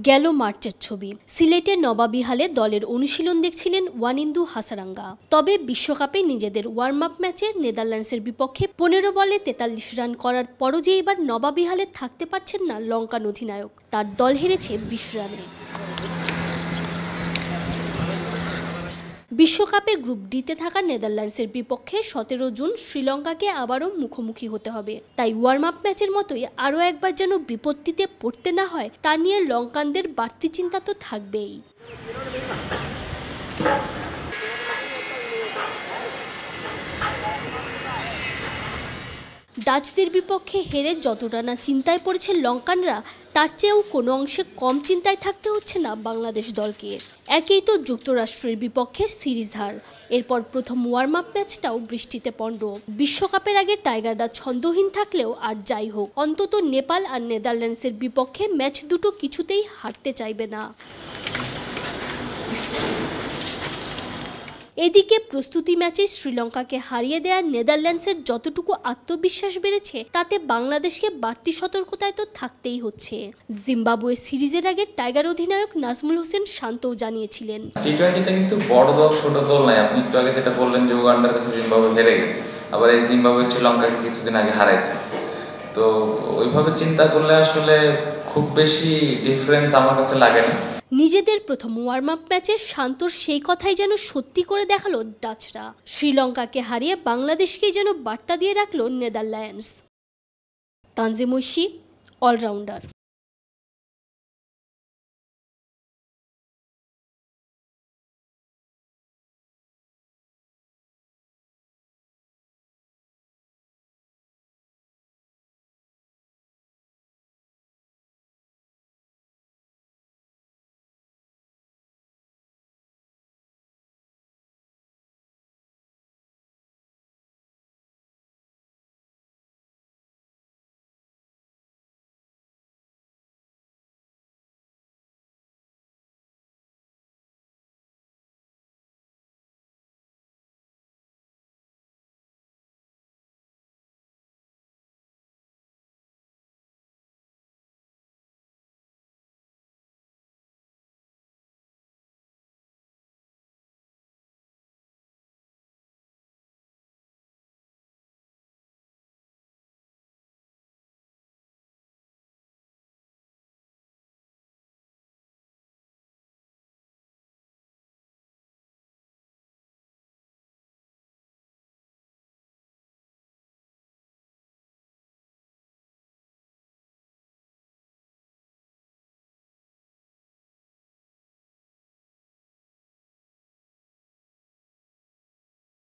গেল মার্চের ছবি। সিলেটের নবাবিহালে দলের অনুশীলন দেখছিলেন ওয়ানিন্দু হাসারাঙ্গা। তবে বিশ্বকাপে নিজেদের ওয়ার্ম আপ ম্যাচে নেদারল্যান্ডসের বিপক্ষে ১৫ বলে ৪৩ রান করার পরও যে এবার নবাবিহালে থাকতে পারছেন না লঙ্কান অধিনায়ক। তার দল হেরেছে ২০ রানে। বিশ্বকাপে গ্রুপ ডিতে থাকা নেদারল্যান্ডসের বিপক্ষে ১৭ জুন শ্রীলঙ্কাকে আবারও মুখোমুখি হতে হবে। তাই ওয়ার্ম আপ ম্যাচের মতোই আরও একবার যেন বিপত্তিতে পড়তে না হয় তা নিয়ে লঙ্কানদের বাড়তি চিন্তা তো থাকবেই। ডাচদের বিপক্ষে হেরে যতটা না চিন্তায় পড়েছে লঙ্কানরা, তার চেয়েও কোনো অংশে কম চিন্তায় থাকতে হচ্ছে না বাংলাদেশ দলকে। একেই তো যুক্তরাষ্ট্রের বিপক্ষে সিরিজ হার, এরপর প্রথম ওয়ার্ম আপ ম্যাচটাও বৃষ্টিতে পণ্ড। বিশ্বকাপের আগে টাইগাররা ছন্দহীন থাকলেও আর যাই হোক, অন্তত নেপাল আর নেদারল্যান্ডসের বিপক্ষে ম্যাচ দুটো কিছুতেই হারতে চাইবে না। এদিকে প্রস্তুতি ম্যাচে শ্রীলঙ্কাকে হারিয়ে দেওয়া নেদারল্যান্ডসের যতটুকু আত্মবিশ্বাস বেড়েছে, তাতে বাংলাদেশকে বাড়তি সতর্কতায় তো থাকতেই হচ্ছে। জিম্বাবুয়ে সিরিজের আগে টাইগার অধিনায়ক নাজমুল হোসেন শান্তও জানিয়েছিলেন, টি-20তে কিন্তু বড় দল ছোট দল নাই। আপনি একটু আগে যেটা বললেন যে উগান্ডার কাছে জিম্বাবুয়ে হেরে গেছে, আবার এই জিম্বাবুয়ে শ্রীলঙ্কাকে কিছুদিন আগে হারাইছে। তো ওইভাবে চিন্তা করলে আসলে খুব বেশি ডিফারেন্স আমার কাছে লাগে না। নিজেদের প্রথম ওয়ার্ম আপ ম্যাচে শান্তর সেই কথাই যেন সত্যি করে দেখালো ডাচরা। শ্রীলঙ্কাকে হারিয়ে বাংলাদেশকেই যেন বার্তা দিয়ে রাখলো নেদারল্যান্ডস। তানজিম ঐশী, অলরাউন্ডার।